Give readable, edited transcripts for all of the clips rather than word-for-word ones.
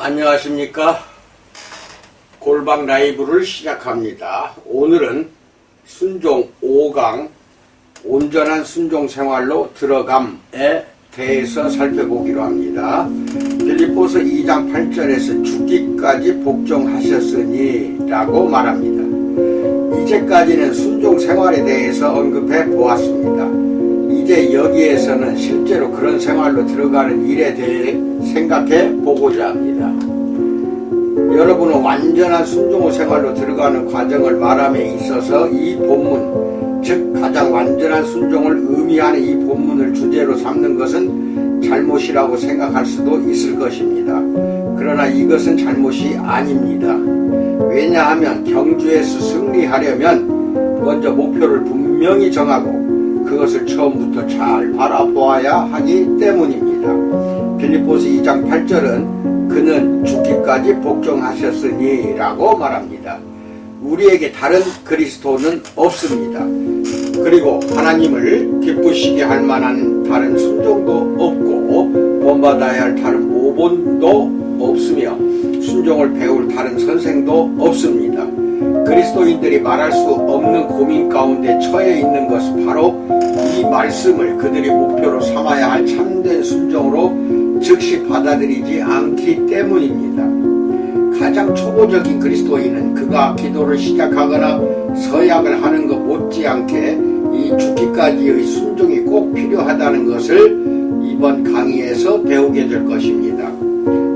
안녕하십니까. 골방 라이브를 시작합니다. 오늘은 순종 5강 온전한 순종 생활로 들어감에 대해서 살펴보기로 합니다. 빌립보서 2장 8절에서 죽기까지 복종하셨으니 라고 말합니다. 이제까지는 순종 생활에 대해서 언급해 보았습니다. 이제 여기에서는 실제로 그런 생활로 들어가는 일에 대해 생각해 보고자 합니다. 여러분은 완전한 순종의 생활로 들어가는 과정을 말함에 있어서 이 본문, 즉 가장 완전한 순종을 의미하는 이 본문을 주제로 삼는 것은 잘못이라고 생각할 수도 있을 것입니다. 그러나 이것은 잘못이 아닙니다. 왜냐하면 경주에서 승리하려면 먼저 목표를 분명히 정하고 그것을 처음부터 잘 바라보아야 하기 때문입니다. 빌립보서 2장 8절은 그는 죽기까지 복종하셨으니 라고 말합니다. 우리에게 다른 그리스도는 없습니다. 그리고 하나님을 기쁘시게 할 만한 다른 순종도 없고 본받아야 할 다른 모본도 없으며 순종을 배울 다른 선생도 없습니다. 그리스도인들이 말할 수 없는 고민 가운데 처해 있는 것은 바로 이 말씀을 그들이 목표로 삼아야 할 참된 순종으로 즉시 받아들이지 않기 때문입니다. 가장 초보적인 그리스도인은 그가 기도를 시작하거나 서약을 하는 것 못지않게 이 죽기까지의 순종이 꼭 필요하다는 것을 이번 강의에서 배우게 될 것입니다.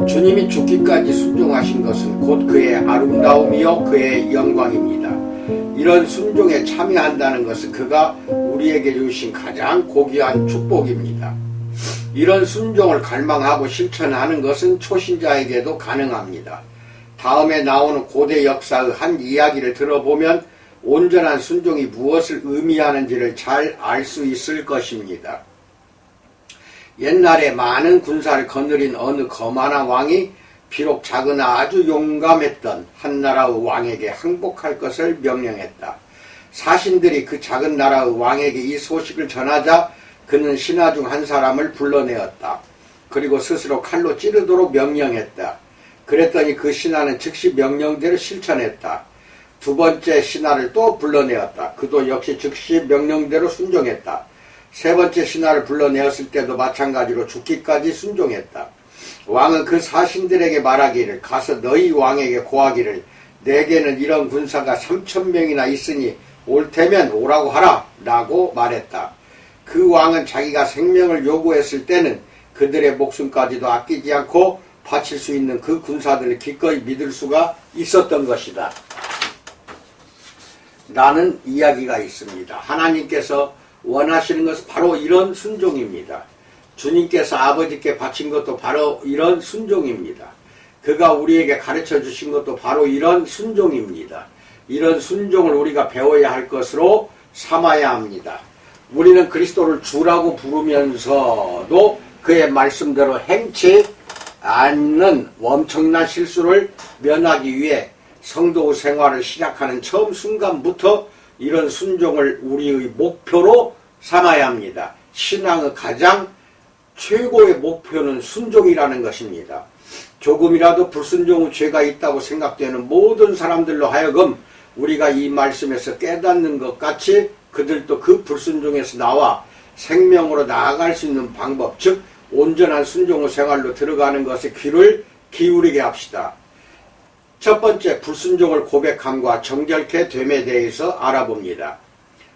주님이 죽기까지 순종하신 것은 곧 그의 아름다움이요 그의 영광입니다. 이런 순종에 참여한다는 것은 그가 우리에게 주신 가장 고귀한 축복입니다. 이런 순종을 갈망하고 실천하는 것은 초신자에게도 가능합니다. 다음에 나오는 고대 역사의 한 이야기를 들어보면 온전한 순종이 무엇을 의미하는지를 잘 알 수 있을 것입니다. 옛날에 많은 군사를 거느린 어느 거만한 왕이 비록 작으나 아주 용감했던 한 나라의 왕에게 항복할 것을 명령했다. 사신들이 그 작은 나라의 왕에게 이 소식을 전하자 그는 신하 중 한 사람을 불러내었다. 그리고 스스로 칼로 찌르도록 명령했다. 그랬더니 그 신하는 즉시 명령대로 실천했다. 두 번째 신하를 또 불러내었다. 그도 역시 즉시 명령대로 순종했다. 세 번째 신하를 불러내었을 때도 마찬가지로 죽기까지 순종했다. 왕은 그 사신들에게 말하기를 가서 너희 왕에게 고하기를 내게는 이런 군사가 3,000명이나 있으니 올 테면 오라고 하라 라고 말했다. 그 왕은 자기가 생명을 요구했을 때는 그들의 목숨까지도 아끼지 않고 바칠 수 있는 그 군사들을 기꺼이 믿을 수가 있었던 것이다. 라는 이야기가 있습니다. 하나님께서 원하시는 것은 바로 이런 순종입니다. 주님께서 아버지께 바친 것도 바로 이런 순종입니다. 그가 우리에게 가르쳐 주신 것도 바로 이런 순종입니다. 이런 순종을 우리가 배워야 할 것으로 삼아야 합니다. 우리는 그리스도를 주라고 부르면서도 그의 말씀대로 행치 않는 엄청난 실수를 면하기 위해 성도 생활을 시작하는 처음 순간부터 이런 순종을 우리의 목표로 삼아야 합니다. 신앙의 가장 최고의 목표는 순종이라는 것입니다. 조금이라도 불순종의 죄가 있다고 생각되는 모든 사람들로 하여금 우리가 이 말씀에서 깨닫는 것 같이 그들도 그 불순종에서 나와 생명으로 나아갈 수 있는 방법, 즉 온전한 순종의 생활로 들어가는 것에 귀를 기울이게 합시다. 첫 번째, 불순종을 고백함과 정결케 됨에 대해서 알아봅니다.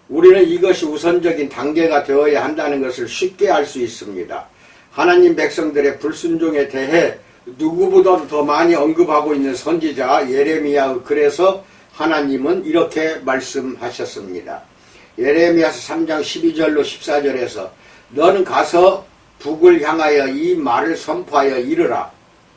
우리는 이것이 우선적인 단계가 되어야 한다는 것을 쉽게 알 수 있습니다. 하나님 백성들의 불순종에 대해 누구보다도 더 많이 언급하고 있는 선지자 예레미야의 글에서 하나님은 이렇게 말씀하셨습니다. 예레미야서 3장 12절로 14절에서 너는 가서 북을 향하여 이 말을 선포하여 이르라.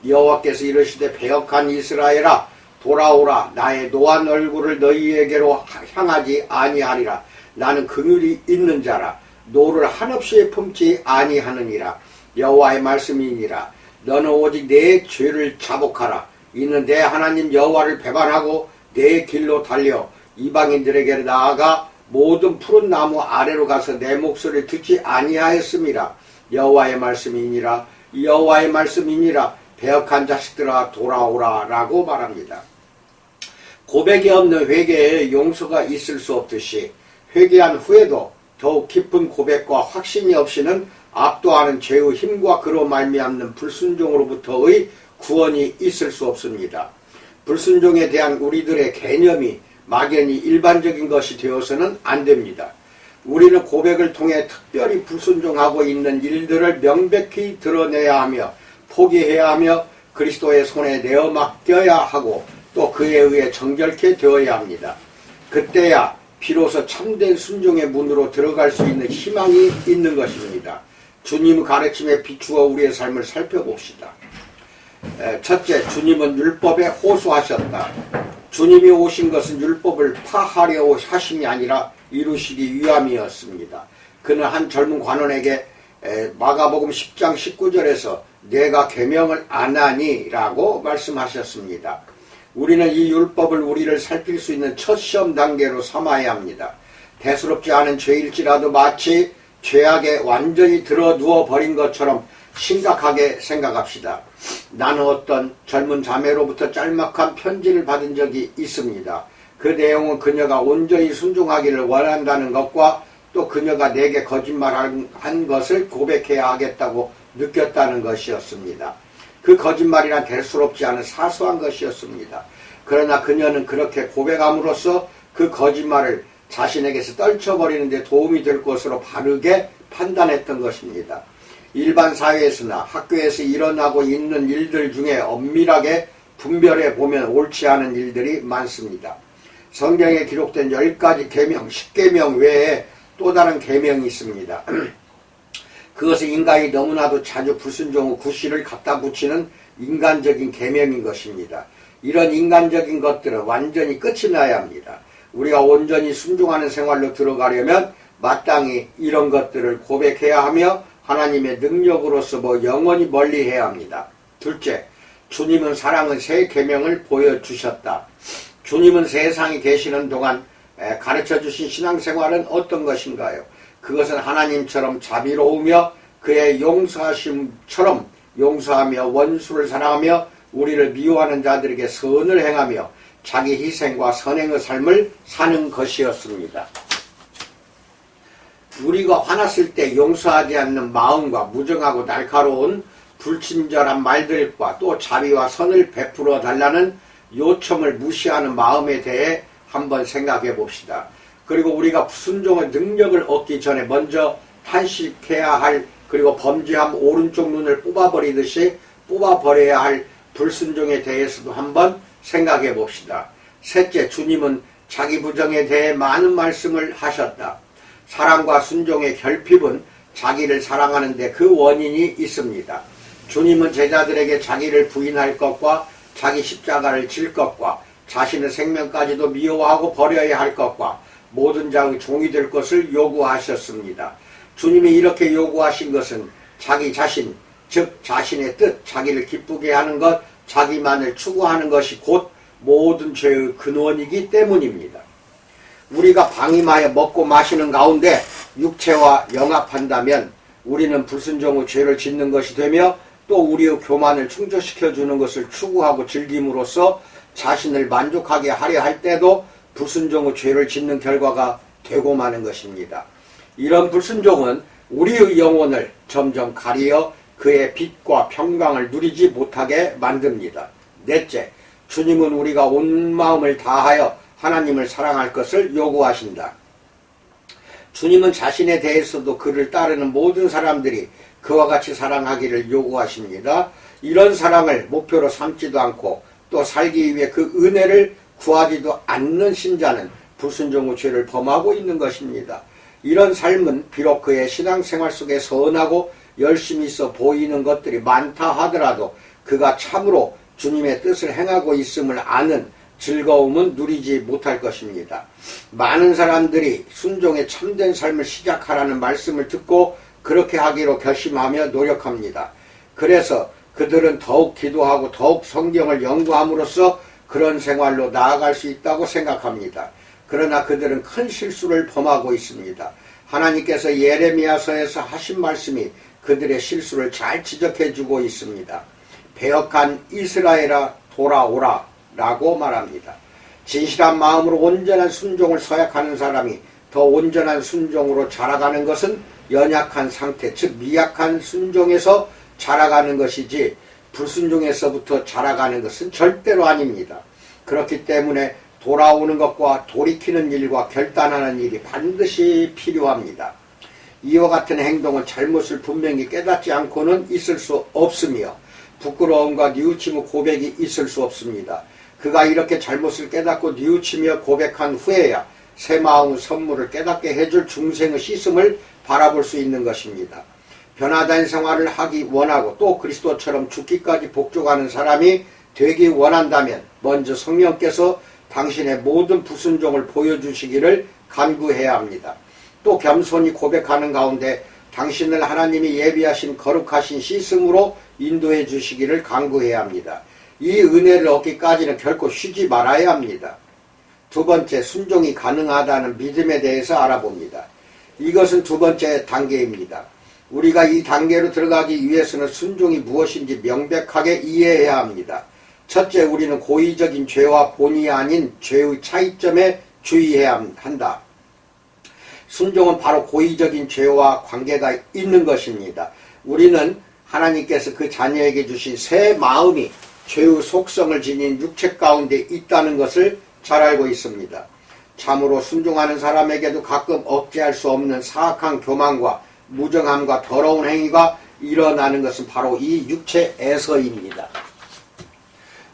여호와께서 이르시되 배역한 이스라엘아 돌아오라. 나의 노한 얼굴을 너희에게로 향하지 아니하리라. 나는 긍휼이 있는 자라. 노를 한없이 품지 아니하느니라. 여호와의 말씀이니라. 너는 오직 내 죄를 자복하라. 이는 내 하나님 여호와를 배반하고 내 길로 달려 이방인들에게 나아가 모든 푸른 나무 아래로 가서 내 목소리를 듣지 아니하였음이라. 여호와의 말씀이니라. 여호와의 말씀이니라. 배역한 자식들아 돌아오라 라고 말합니다. 고백이 없는 회개에 용서가 있을 수 없듯이 회개한 후에도 더욱 깊은 고백과 확신이 없이는 압도하는 죄의 힘과 그로 말미암는 불순종으로부터의 구원이 있을 수 없습니다. 불순종에 대한 우리들의 개념이 막연히 일반적인 것이 되어서는 안 됩니다. 우리는 고백을 통해 특별히 불순종하고 있는 일들을 명백히 드러내야 하며 포기해야 하며 그리스도의 손에 내어 맡겨야 하고 또 그에 의해 정결케 되어야 합니다. 그때야 비로소 참된 순종의 문으로 들어갈 수 있는 희망이 있는 것입니다. 주님의 가르침에 비추어 우리의 삶을 살펴봅시다. 첫째, 주님은 율법에 호소하셨다. 주님이 오신 것은 율법을 파하려 하심이 아니라 이루시기 위함이었습니다. 그는 한 젊은 관원에게 마가복음 10장 19절에서 내가 계명을 안 하니 라고 말씀하셨습니다. 우리는 이 율법을 우리를 살필 수 있는 첫 시험 단계로 삼아야 합니다. 대수롭지 않은 죄일지라도 마치 죄악에 완전히 들어누워 버린 것처럼 심각하게 생각합시다. 나는 어떤 젊은 자매로부터 짤막한 편지를 받은 적이 있습니다. 그 내용은 그녀가 온전히 순종하기를 원한다는 것과 또 그녀가 내게 거짓말한 것을 고백해야 하겠다고 느꼈다는 것이었습니다. 그 거짓말이란 대수롭지 않은 사소한 것이었습니다. 그러나 그녀는 그렇게 고백함으로써 그 거짓말을 자신에게서 떨쳐버리는 데 도움이 될 것으로 바르게 판단했던 것입니다. 일반 사회에서나 학교에서 일어나고 있는 일들 중에 엄밀하게 분별해 보면 옳지 않은 일들이 많습니다. 성경에 기록된 10가지 계명, 10계명 외에 또 다른 계명이 있습니다. 그것은 인간이 너무나도 자주 불순종 후 구실을 갖다 붙이는 인간적인 계명인 것입니다. 이런 인간적인 것들은 완전히 끝이 나야 합니다. 우리가 온전히 순종하는 생활로 들어가려면 마땅히 이런 것들을 고백해야 하며 하나님의 능력으로서 영원히 멀리해야 합니다. 둘째, 주님은 사랑의 새 계명을 보여주셨다. 주님은 세상에 계시는 동안 가르쳐주신 신앙생활은 어떤 것인가요? 그것은 하나님처럼 자비로우며 그의 용서하심처럼 용서하며 원수를 사랑하며 우리를 미워하는 자들에게 선을 행하며 자기 희생과 선행의 삶을 사는 것이었습니다. 우리가 화났을 때 용서하지 않는 마음과 무정하고 날카로운 불친절한 말들과 또 자비와 선을 베풀어 달라는 요청을 무시하는 마음에 대해 한번 생각해 봅시다. 그리고 우리가 불순종의 능력을 얻기 전에 먼저 탄식해야 할 그리고 범죄함 오른쪽 눈을 뽑아버리듯이 뽑아버려야 할 불순종에 대해서도 한번 생각해 봅시다. 셋째, 주님은 자기 부정에 대해 많은 말씀을 하셨다. 사랑과 순종의 결핍은 자기를 사랑하는 데 그 원인이 있습니다. 주님은 제자들에게 자기를 부인할 것과 자기 십자가를 질 것과 자신의 생명까지도 미워하고 버려야 할 것과 모든 자의 종이 될 것을 요구하셨습니다. 주님이 이렇게 요구하신 것은 자기 자신, 즉 자신의 뜻, 자기를 기쁘게 하는 것, 자기만을 추구하는 것이 곧 모든 죄의 근원이기 때문입니다. 우리가 방임하여 먹고 마시는 가운데 육체와 영합한다면 우리는 불순종의 죄를 짓는 것이 되며 또 우리의 교만을 충족시켜주는 것을 추구하고 즐김으로써 자신을 만족하게 하려 할 때도 불순종의 죄를 짓는 결과가 되고 마는 것입니다. 이런 불순종은 우리의 영혼을 점점 가리어 그의 빛과 평강을 누리지 못하게 만듭니다. 넷째, 주님은 우리가 온 마음을 다하여 하나님을 사랑할 것을 요구하신다. 주님은 자신에 대해서도 그를 따르는 모든 사람들이 그와 같이 사랑하기를 요구하십니다. 이런 사랑을 목표로 삼지도 않고 또 살기 위해 그 은혜를 구하지도 않는 신자는 불순종의 죄를 범하고 있는 것입니다. 이런 삶은 비록 그의 신앙생활 속에 선하고 열심히 있어 보이는 것들이 많다 하더라도 그가 참으로 주님의 뜻을 행하고 있음을 아는 즐거움은 누리지 못할 것입니다. 많은 사람들이 순종의 참된 삶을 시작하라는 말씀을 듣고 그렇게 하기로 결심하며 노력합니다. 그래서 그들은 더욱 기도하고 더욱 성경을 연구함으로써 그런 생활로 나아갈 수 있다고 생각합니다. 그러나 그들은 큰 실수를 범하고 있습니다. 하나님께서 예레미야서에서 하신 말씀이 그들의 실수를 잘 지적해 주고 있습니다. 배역한 이스라엘아 돌아오라 라고 말합니다. 진실한 마음으로 온전한 순종을 서약하는 사람이 더 온전한 순종으로 자라가는 것은 연약한 상태, 즉 미약한 순종에서 자라가는 것이지 불순종에서부터 자라가는 것은 절대로 아닙니다. 그렇기 때문에 돌아오는 것과 돌이키는 일과 결단하는 일이 반드시 필요합니다. 이와 같은 행동은 잘못을 분명히 깨닫지 않고는 있을 수 없으며 부끄러움과 뉘우침의 고백이 있을 수 없습니다. 그가 이렇게 잘못을 깨닫고 뉘우치며 고백한 후에야 새 마음의 선물을 깨닫게 해줄 중생의 씻음을 바라볼 수 있는 것입니다. 변화된 생활을 하기 원하고 또 그리스도처럼 죽기까지 복종하는 사람이 되기 원한다면 먼저 성령께서 당신의 모든 불순종을 보여주시기를 간구해야 합니다. 또 겸손히 고백하는 가운데 당신을 하나님이 예비하신 거룩하신 씻음으로 인도해 주시기를 간구해야 합니다. 이 은혜를 얻기까지는 결코 쉬지 말아야 합니다. 두 번째, 순종이 가능하다는 믿음에 대해서 알아봅니다. 이것은 두 번째 단계입니다. 우리가 이 단계로 들어가기 위해서는 순종이 무엇인지 명백하게 이해해야 합니다. 첫째, 우리는 고의적인 죄와 본의 아닌 죄의 차이점에 주의해야 한다. 순종은 바로 고의적인 죄와 관계가 있는 것입니다. 우리는 하나님께서 그 자녀에게 주신 새 마음이 죄의 속성을 지닌 육체 가운데 있다는 것을 잘 알고 있습니다. 참으로 순종하는 사람에게도 가끔 억제할 수 없는 사악한 교만과 무정함과 더러운 행위가 일어나는 것은 바로 이 육체에서입니다.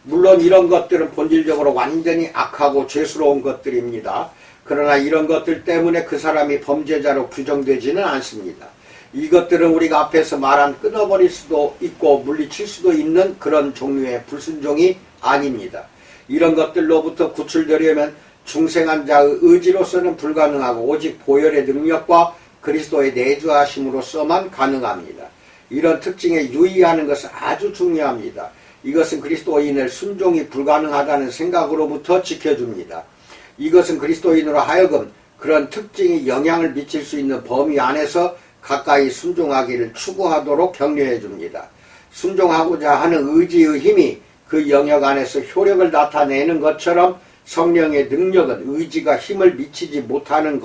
물론 이런 것들은 본질적으로 완전히 악하고 죄스러운 것들입니다. 그러나 이런 것들 때문에 그 사람이 범죄자로 규정되지는 않습니다. 이것들은 우리가 앞에서 말한 끊어버릴 수도 있고 물리칠 수도 있는 그런 종류의 불순종이 아닙니다. 이런 것들로부터 구출되려면 중생한 자의 의지로서는 불가능하고 오직 보혈의 능력과 그리스도의 내주하심으로서만 가능합니다. 이런 특징에 유의하는 것은 아주 중요합니다. 이것은 그리스도인을 순종이 불가능하다는 생각으로부터 지켜줍니다. 이것은 그리스도인으로 하여금 그런 특징이 영향을 미칠 수 있는 범위 안에서 가까이 순종하기를 추구하도록 격려해 줍니다. 순종하고자 하는 의지의 힘이 그 영역 안에서 효력을 나타내는 것처럼 성령의 능력은 의지가 힘을 미치지 못하는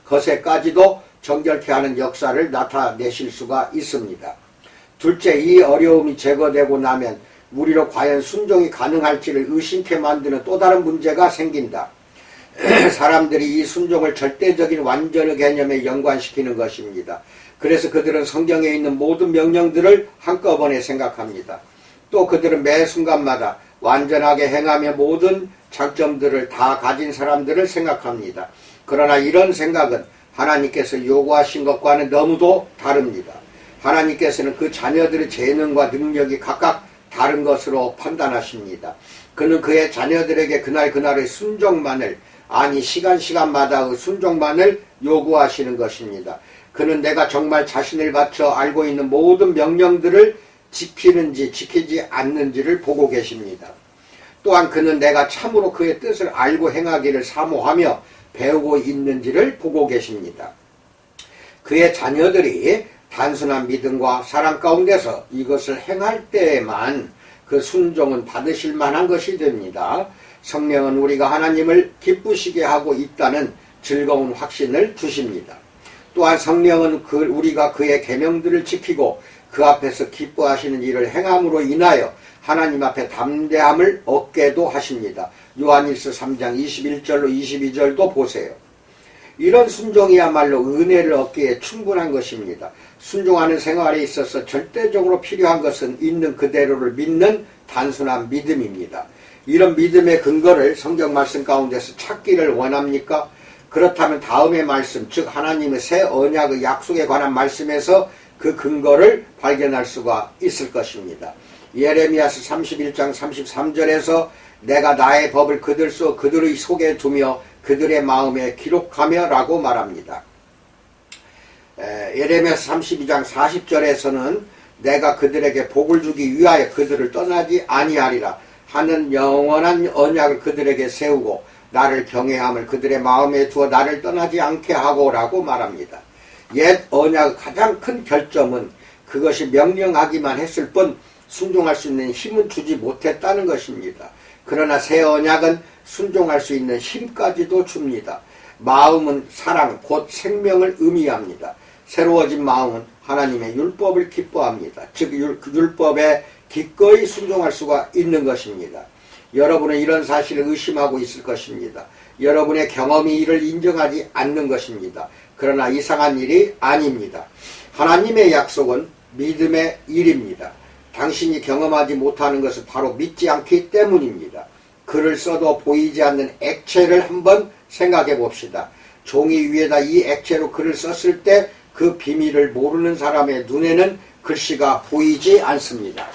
것에까지도 정결케 하는 역사를 나타내실 수가 있습니다. 둘째, 이 어려움이 제거되고 나면 우리로 과연 순종이 가능할지를 의심케 만드는 또 다른 문제가 생긴다. 사람들이 이 순종을 절대적인 완전의 개념에 연관시키는 것입니다. 그래서 그들은 성경에 있는 모든 명령들을 한꺼번에 생각합니다. 또 그들은 매 순간마다 완전하게 행하며 모든 장점들을 다 가진 사람들을 생각합니다. 그러나 이런 생각은 하나님께서 요구하신 것과는 너무도 다릅니다. 하나님께서는 그 자녀들의 재능과 능력이 각각 다른 것으로 판단하십니다. 그는 그의 자녀들에게 그날그날의 순종만을, 아니 시간마다의 순종만을 요구하시는 것입니다. 그는 내가 정말 자신을 바쳐 알고 있는 모든 명령들을 지키는지 지키지 않는지를 보고 계십니다. 또한 그는 내가 참으로 그의 뜻을 알고 행하기를 사모하며 배우고 있는지를 보고 계십니다. 그의 자녀들이 단순한 믿음과 사랑 가운데서 이것을 행할 때에만 그 순종은 받으실 만한 것이 됩니다. 성령은 우리가 하나님을 기쁘시게 하고 있다는 즐거운 확신을 주십니다. 또한 성령은 우리가 그의 계명들을 지키고 그 앞에서 기뻐하시는 일을 행함으로 인하여 하나님 앞에 담대함을 얻게도 하십니다. 요한일서 3장 21절로 22절도 보세요. 이런 순종이야말로 은혜를 얻기에 충분한 것입니다. 순종하는 생활에 있어서 절대적으로 필요한 것은 있는 그대로를 믿는 단순한 믿음입니다. 이런 믿음의 근거를 성경 말씀 가운데서 찾기를 원합니까? 그렇다면 다음의 말씀, 즉 하나님의 새 언약의 약속에 관한 말씀에서 그 근거를 발견할 수가 있을 것입니다. 예레미야서 31장 33절에서 내가 나의 법을 그들의 속에 두며 그들의 마음에 기록하며 라고 말합니다. 예레미야서 32장 40절에서는 내가 그들에게 복을 주기 위하여 그들을 떠나지 아니하리라 하는 영원한 언약을 그들에게 세우고 나를 경외함을 그들의 마음에 두어 나를 떠나지 않게 하고 라고 말합니다. 옛 언약의 가장 큰 결점은 그것이 명령하기만 했을 뿐 순종할 수 있는 힘은 주지 못했다는 것입니다. 그러나 새 언약은 순종할 수 있는 힘까지도 줍니다. 마음은 사랑 곧 생명을 의미합니다. 새로워진 마음은 하나님의 율법을 기뻐합니다. 즉 율법에 기꺼이 순종할 수가 있는 것입니다. 여러분은 이런 사실을 의심하고 있을 것입니다. 여러분의 경험이 이를 인정하지 않는 것입니다. 그러나 이상한 일이 아닙니다. 하나님의 약속은 믿음의 일입니다. 당신이 경험하지 못하는 것은 바로 믿지 않기 때문입니다. 글을 써도 보이지 않는 액체를 한번 생각해 봅시다. 종이 위에다 이 액체로 글을 썼을 때 그 비밀을 모르는 사람의 눈에는 글씨가 보이지 않습니다.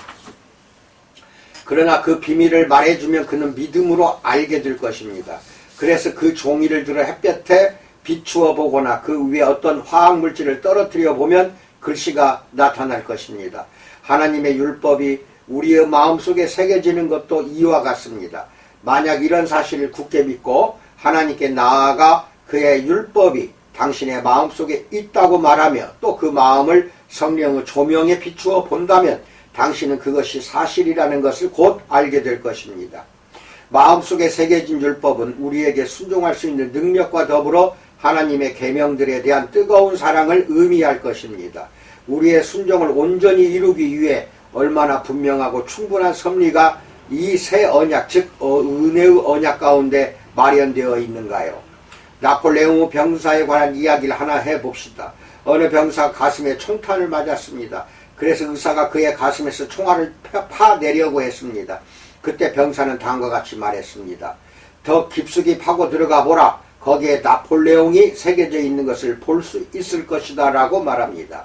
그러나 그 비밀을 말해주면 그는 믿음으로 알게 될 것입니다. 그래서 그 종이를 들어 햇볕에 비추어 보거나 그 위에 어떤 화학물질을 떨어뜨려 보면 글씨가 나타날 것입니다. 하나님의 율법이 우리의 마음속에 새겨지는 것도 이와 같습니다. 만약 이런 사실을 굳게 믿고 하나님께 나아가 그의 율법이 당신의 마음속에 있다고 말하며 또 그 마음을 성령의 조명에 비추어 본다면 당신은 그것이 사실이라는 것을 곧 알게 될 것입니다. 마음속에 새겨진 율법은 우리에게 순종할 수 있는 능력과 더불어 하나님의 계명들에 대한 뜨거운 사랑을 의미할 것입니다. 우리의 순종을 온전히 이루기 위해 얼마나 분명하고 충분한 섭리가 이 새 언약, 즉 은혜의 언약 가운데 마련되어 있는가요? 나폴레옹 병사에 관한 이야기를 하나 해봅시다. 어느 병사가 가슴에 총탄을 맞았습니다. 그래서 의사가 그의 가슴에서 총알을 파내려고 했습니다. 그때 병사는 다음과 같이 말했습니다. 더 깊숙이 파고 들어가 보라. 거기에 나폴레옹이 새겨져 있는 것을 볼 수 있을 것이다 라고 말합니다.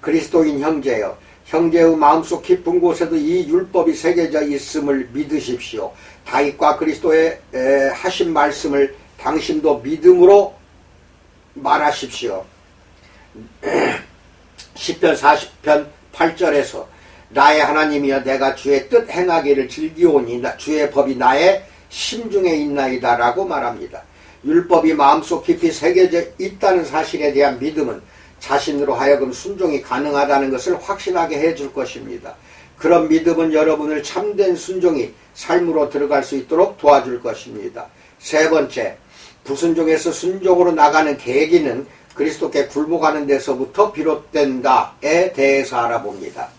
그리스도인 형제여, 형제의 마음속 깊은 곳에도 이 율법이 새겨져 있음을 믿으십시오. 다윗과 그리스도의 하신 말씀을 당신도 믿음으로 말하십시오. 시편 40편 8절에서 나의 하나님이여 내가 주의 뜻 행하기를 즐기오니 주의 법이 나의 심중에 있나이다 라고 말합니다. 율법이 마음속 깊이 새겨져 있다는 사실에 대한 믿음은 자신으로 하여금 순종이 가능하다는 것을 확신하게 해줄 것입니다. 그런 믿음은 여러분을 참된 순종이 삶으로 들어갈 수 있도록 도와줄 것입니다. 세 번째, 불순종에서 순종으로 나가는 계기는 그리스도께 굴복하는 데서부터 비롯된다에 대해서 알아봅니다.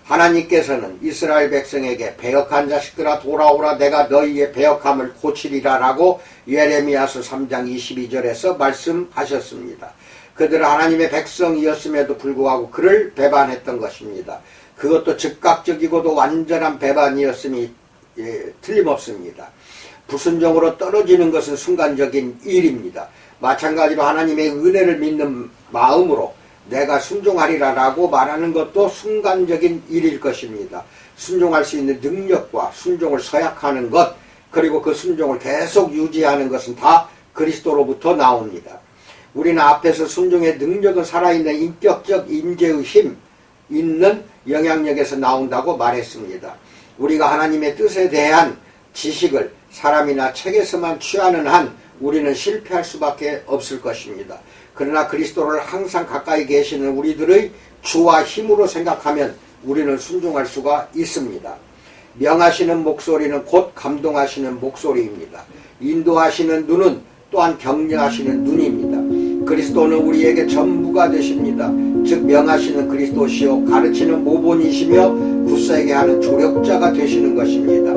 하나님께서는 이스라엘 백성에게 배역한 자식들아 돌아오라 내가 너희의 배역함을 고치리라 라고 예레미야서 3장 22절에서 말씀하셨습니다. 그들은 하나님의 백성이었음에도 불구하고 그를 배반했던 것입니다. 그것도 즉각적이고도 완전한 배반이었음이 틀림없습니다. 불순종으로 떨어지는 것은 순간적인 일입니다. 마찬가지로 하나님의 은혜를 믿는 마음으로 내가 순종하리라 라고 말하는 것도 순간적인 일일 것입니다. 순종할 수 있는 능력과 순종을 서약하는 것, 그리고 그 순종을 계속 유지하는 것은 다 그리스도로부터 나옵니다. 우리는 앞에서 순종의 능력은 살아있는 인격적 임재의 힘 있는 영향력에서 나온다고 말했습니다. 우리가 하나님의 뜻에 대한 지식을 사람이나 책에서만 취하는 한 우리는 실패할 수밖에 없을 것입니다. 그러나 그리스도를 항상 가까이 계시는 우리들의 주와 힘으로 생각하면 우리는 순종할 수가 있습니다. 명하시는 목소리는 곧 감동하시는 목소리입니다. 인도하시는 눈은 또한 격려하시는 눈입니다. 그리스도는 우리에게 전부가 되십니다. 즉 명하시는 그리스도시요 가르치는 모본이시며 굳세게 하는 조력자가 되시는 것입니다.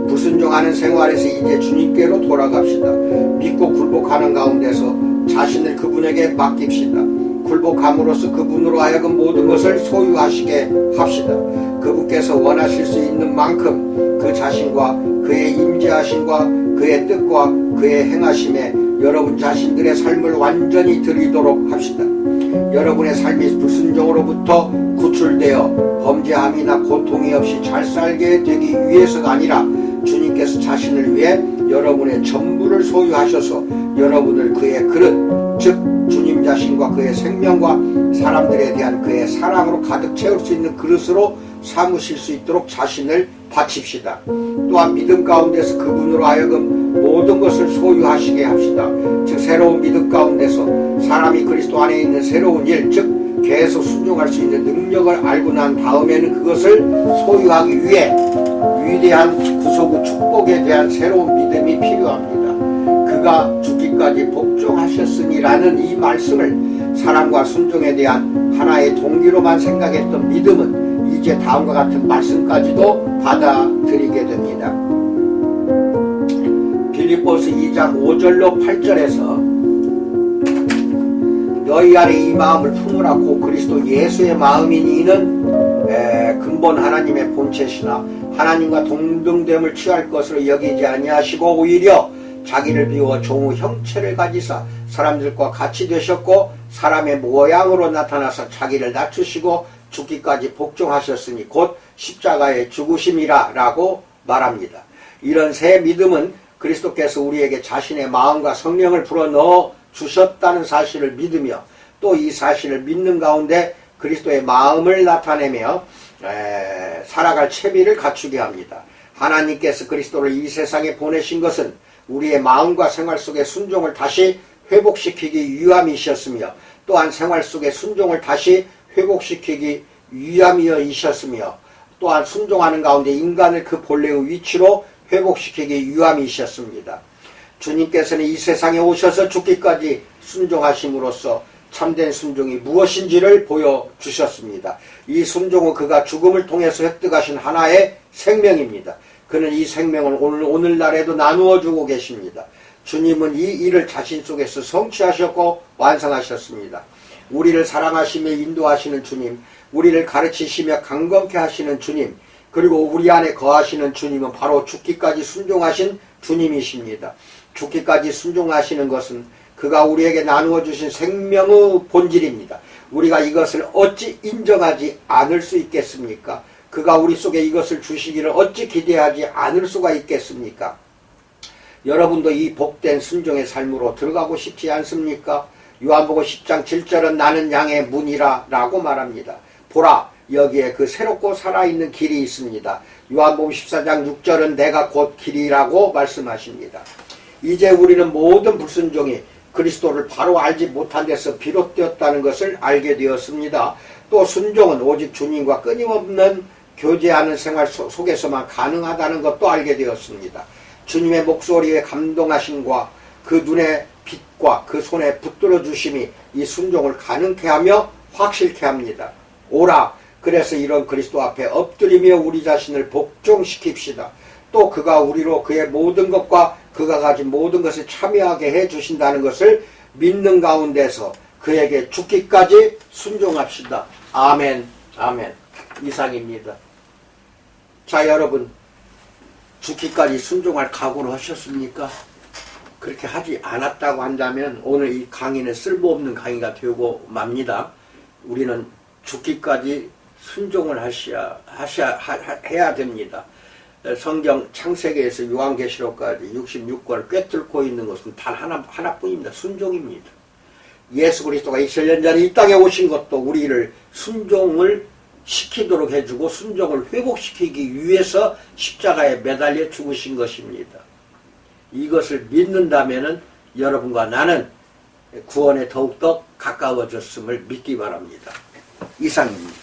불순종하는 생활에서 이제 주님께로 돌아갑시다. 믿고 굴복하는 가운데서 자신을 그분에게 맡깁시다. 굴복함으로써 그분으로 하여금 모든 것을 소유하시게 합시다. 그분께서 원하실 수 있는 만큼 그 자신과 그의 임재하심과 그의 뜻과 그의 행하심에 여러분 자신들의 삶을 완전히 드리도록 합시다. 여러분의 삶이 불순종으로부터 구출되어 범죄함이나 고통이 없이 잘 살게 되기 위해서가 아니라 주님께서 자신을 위해 여러분의 전부를 소유하셔서 여러분을 그의 그릇, 즉 주님 자신과 그의 생명과 사람들에 대한 그의 사랑으로 가득 채울 수 있는 그릇으로 삼으실 수 있도록 자신을 바칩시다. 또한 믿음 가운데서 그분으로 하여금 모든 것을 소유하시게 합시다. 즉 새로운 믿음 가운데서 사람이 그리스도 안에 있는 새로운 일, 즉 계속 순종할 수 있는 능력을 알고 난 다음에는 그것을 소유하기 위해 위대한 구속 후 축복에 대한 새로운 믿음이 필요합니다. 그가 죽기까지 복종하셨으니라는 이 말씀을 사랑과 순종에 대한 하나의 동기로만 생각했던 믿음은 이제 다음과 같은 말씀까지도 받아들이게 됩니다. 빌립보서 2장 5절로 8절에서 너희 안에 이 마음을 품으라. 고 그리스도 예수의 마음이니 이는 근본 하나님의 본체시나 하나님과 동등됨을 취할 것으로 여기지 아니하시고 오히려 자기를 비워 종의 형체를 가지사 사람들과 같이 되셨고 사람의 모양으로 나타나서 자기를 낮추시고 죽기까지 복종하셨으니 곧 십자가의 죽으심이라 라고 말합니다. 이런 새 믿음은 그리스도께서 우리에게 자신의 마음과 성령을 불어넣어 주셨다는 사실을 믿으며 또 이 사실을 믿는 가운데 그리스도의 마음을 나타내며 살아갈 채비를 갖추게 합니다. 하나님께서 그리스도를 이 세상에 보내신 것은 우리의 마음과 생활 속의 순종을 다시 회복시키기 위함이셨으며 또한 생활 속의 순종을 다시 회복시키기 위함이셨으며 또한 순종하는 가운데 인간을 그 본래의 위치로 회복시키기 위함이셨습니다. 주님께서는 이 세상에 오셔서 죽기까지 순종하심으로써 참된 순종이 무엇인지를 보여주셨습니다. 이 순종은 그가 죽음을 통해서 획득하신 하나의 생명입니다. 그는 이 생명을 오늘날에도 나누어 주고 계십니다. 주님은 이 일을 자신 속에서 성취하셨고 완성하셨습니다. 우리를 사랑하시며 인도하시는 주님, 우리를 가르치시며 강건케 하시는 주님, 그리고 우리 안에 거하시는 주님은 바로 죽기까지 순종하신 주님이십니다. 죽기까지 순종하시는 것은 그가 우리에게 나누어 주신 생명의 본질입니다. 우리가 이것을 어찌 인정하지 않을 수 있겠습니까? 그가 우리 속에 이것을 주시기를 어찌 기대하지 않을 수가 있겠습니까? 여러분도 이 복된 순종의 삶으로 들어가고 싶지 않습니까? 요한복음 10장 7절은 나는 양의 문이라 라고 말합니다. 보라, 여기에 그 새롭고 살아있는 길이 있습니다. 요한복음 14장 6절은 내가 곧 길이라고 말씀하십니다. 이제 우리는 모든 불순종이 그리스도를 바로 알지 못한 데서 비롯되었다는 것을 알게 되었습니다. 또 순종은 오직 주님과 끊임없는 교제하는 생활 속에서만 가능하다는 것도 알게 되었습니다. 주님의 목소리에 감동하심과 그 눈의 빛과 그 손에 붙들어 주심이 이 순종을 가능케 하며 확실케 합니다. 오라, 그래서 이런 그리스도 앞에 엎드리며 우리 자신을 복종시킵시다. 또 그가 우리로 그의 모든 것과 그가 가진 모든 것을 참여하게 해 주신다는 것을 믿는 가운데서 그에게 죽기까지 순종합시다. 아멘, 아멘. 이상입니다. 자, 여러분, 죽기까지 순종할 각오를 하셨습니까? 그렇게 하지 않았다고 한다면 오늘 이 강의는 쓸모없는 강의가 되고 맙니다. 우리는 죽기까지 순종을 해야 됩니다. 성경 창세기에서 요한계시록까지 66권을 꿰뚫고 있는 것은 단 하나뿐입니다. 순종입니다. 예수 그리스도가 2000년 전에 이 땅에 오신 것도 우리를 순종을 시키도록 해주고 순종을 회복시키기 위해서 십자가에 매달려 죽으신 것입니다. 이것을 믿는다면 여러분과 나는 구원에 더욱더 가까워졌음을 믿기 바랍니다. 이상입니다.